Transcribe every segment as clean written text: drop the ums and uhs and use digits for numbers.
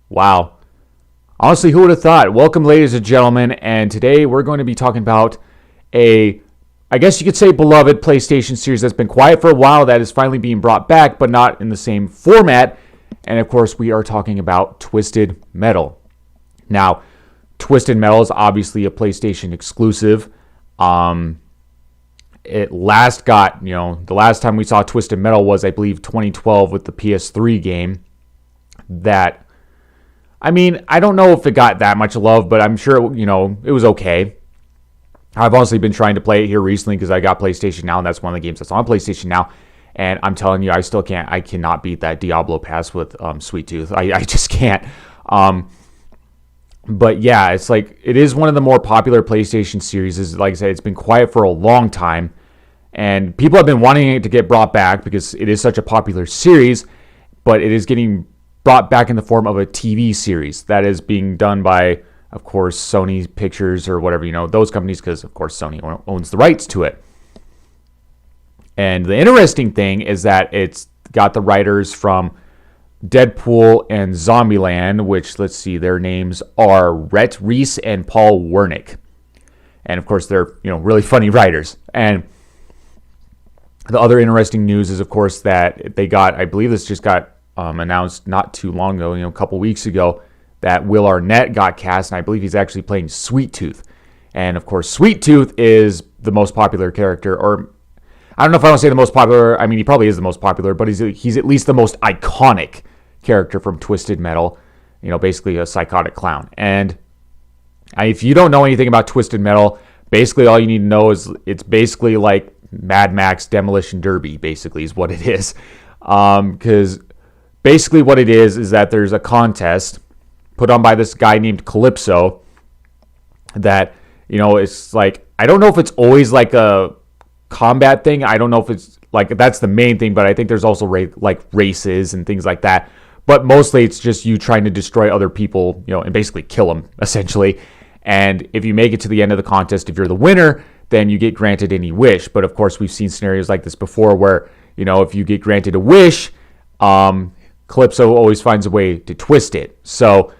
Wow. Honestly, who would have thought? Welcome, ladies and gentlemen, and today we're going to be talking about I guess you could say, beloved PlayStation series that's been quiet for a while that is finally being brought back, but not in the same format. And of course, we are talking about Twisted Metal. Now, Twisted Metal is obviously a PlayStation exclusive. It last got, the last time we saw Twisted Metal was, I believe, 2012 with the PS3 game. I don't know if it got that much love, but I'm sure, it was okay. I've honestly been trying to play it here recently because I got PlayStation Now, and that's one of the games that's on PlayStation Now. And I'm telling you, I cannot beat that Diablo pass with Sweet Tooth. I just can't. But yeah, it's like, it is one of the more popular PlayStation series. Like I said, it's been quiet for a long time. And people have been wanting it to get brought back because it is such a popular series. But it is getting brought back in the form of a TV series that is being done by, of course, Sony Pictures or whatever, those companies, because, of course, Sony owns the rights to it. And the interesting thing is that it's got the writers from Deadpool and Zombieland, which, let's see, their names are Rhett Reese and Paul Wernick. And, of course, they're, really funny writers. And the other interesting news is, of course, that they got, I believe this just got announced not too long ago, a couple weeks ago, that Will Arnett got cast, and I believe he's actually playing Sweet Tooth. And, of course, Sweet Tooth is the most popular character, or I don't know if I want to say the most popular. I mean, he probably is the most popular, but he's at least the most iconic character from Twisted Metal, basically a psychotic clown. And if you don't know anything about Twisted Metal, basically all you need to know is it's basically like Mad Max Demolition Derby, basically, is what it is. Because basically what it is that there's a contest put on by this guy named Calypso that, it's like, I don't know if it's always like a combat thing. I don't know if it's like, that's the main thing, but I think there's also like races and things like that. But mostly it's just you trying to destroy other people, and basically kill them, essentially. And if you make it to the end of the contest, if you're the winner, then you get granted any wish. But of course, we've seen scenarios like this before where, if you get granted a wish, Calypso always finds a way to twist it. So,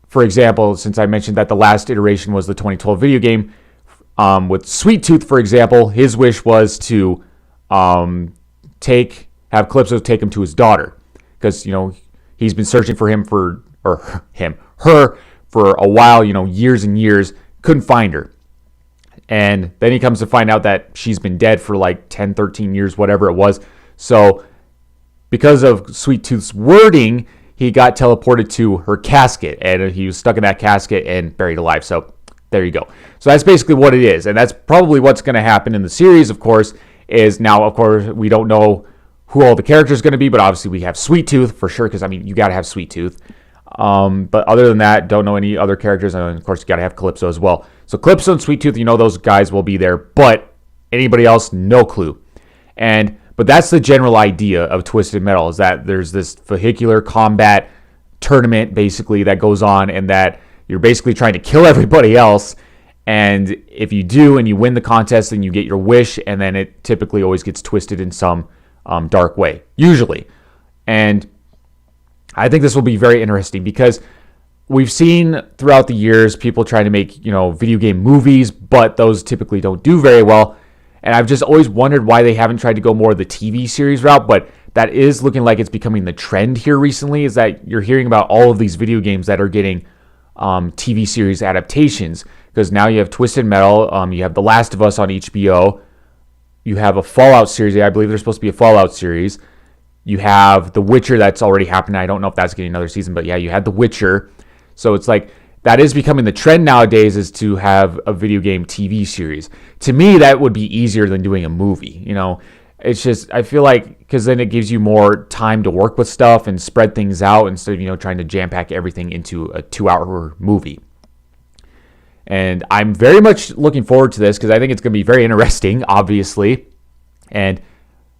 for example, since I mentioned that the last iteration was the 2012 video game, with Sweet Tooth, for example, his wish was to have Calypso take him to his daughter. Because, he's been searching for her for a while, years and years, couldn't find her. And then he comes to find out that she's been dead for like 10, 13 years, whatever it was. So, because of Sweet Tooth's wording, he got teleported to her casket, and he was stuck in that casket and buried alive. So there you go. So that's basically what it is, and that's probably what's going to happen in the series, of course, is now, of course, we don't know who all the characters are going to be, but obviously we have Sweet Tooth for sure, because, you got to have Sweet Tooth. But other than that, don't know any other characters, and of course, you got to have Calypso as well. So Calypso and Sweet Tooth, those guys will be there, but anybody else, no clue. But that's the general idea of Twisted Metal, is that there's this vehicular combat tournament, basically, that goes on, and that you're basically trying to kill everybody else. And if you do, and you win the contest, then you get your wish, and then it typically always gets twisted in some dark way, usually. And I think this will be very interesting, because we've seen throughout the years people trying to make, video game movies, but those typically don't do very well. And I've just always wondered why they haven't tried to go more of the TV series route, but that is looking like it's becoming the trend here recently, is that you're hearing about all of these video games that are getting TV series adaptations. Because now you have Twisted Metal, you have The Last of Us on HBO, you have a Fallout series. I believe there's supposed to be a Fallout series. You have The Witcher that's already happened. I don't know if that's getting another season, but yeah, you had The Witcher. So it's like, that is becoming the trend nowadays, is to have a video game TV series. To me, that would be easier than doing a movie. It's just, I feel like, because then it gives you more time to work with stuff and spread things out instead of, trying to jam pack everything into a 2-hour movie. And I'm very much looking forward to this, because I think it's going to be very interesting, obviously. And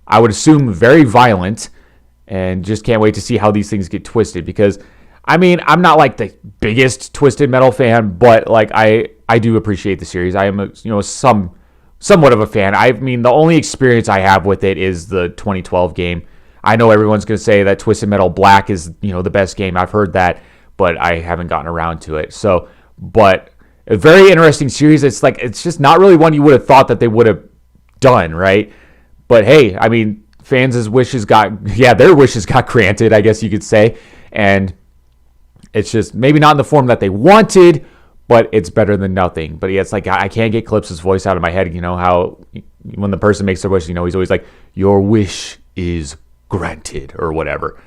I would assume very violent, and just can't wait to see how these things get twisted, because I'm not like the biggest Twisted Metal fan, but like I do appreciate the series. I am somewhat of a fan. The only experience I have with it is the 2012 game. I know everyone's going to say that Twisted Metal Black is, the best game. I've heard that, but I haven't gotten around to it. So, but a very interesting series. It's just not really one you would have thought that they would have done, right? But hey, I mean, fans' wishes their wishes got granted, I guess you could say. And it's just maybe not in the form that they wanted, but it's better than nothing. But yeah, it's like I can't get Calypso's voice out of my head. You know how when the person makes their wish, he's always like, "Your wish is granted," or whatever.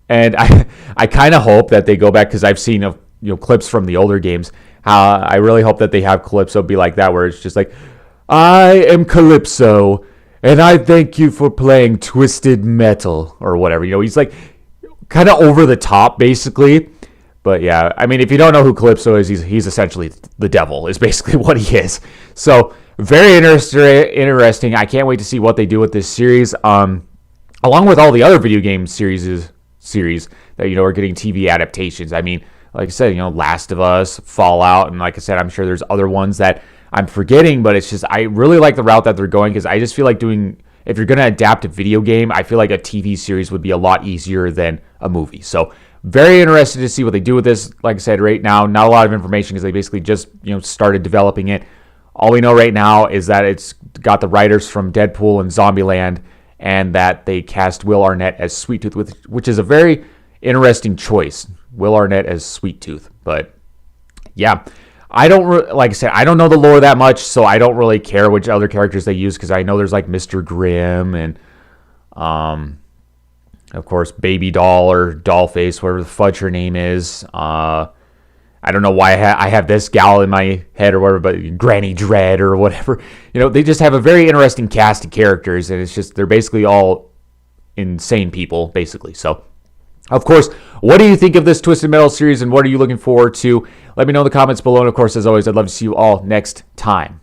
And I kind of hope that they go back, because I've seen clips from the older games. I really hope that they have Calypso be like that, where it's just like, "I am Calypso, and I thank you for playing Twisted Metal," or whatever. He's like kind of over the top, basically. But yeah, I mean, if you don't know who Calypso is, he's essentially the devil, is basically what he is. So very interesting. I can't wait to see what they do with this series. Along with all the other video game series that are getting TV adaptations. I mean, like I said, Last of Us, Fallout, and like I said, I'm sure there's other ones that I'm forgetting. But it's just I really like the route that they're going, because I just feel like if you're going to adapt a video game, I feel like a TV series would be a lot easier than a movie. So very interested to see what they do with this. Like I said, right now, not a lot of information, because they basically just started developing it. All we know right now is that it's got the writers from Deadpool and Zombieland, and that they cast Will Arnett as Sweet Tooth, which is a very interesting choice. Will Arnett as Sweet Tooth. But yeah, like I said, I don't know the lore that much, so I don't really care which other characters they use, because I know there's like Mr. Grimm and of course Baby Doll or Dollface, whatever the fudge her name is. I don't know why I have this gal in my head or whatever, but Granny Dread or whatever. They just have a very interesting cast of characters, and it's just they're basically all insane people, basically. So, of course, what do you think of this Twisted Metal series, and what are you looking forward to? Let me know in the comments below, and of course, as always, I'd love to see you all next time.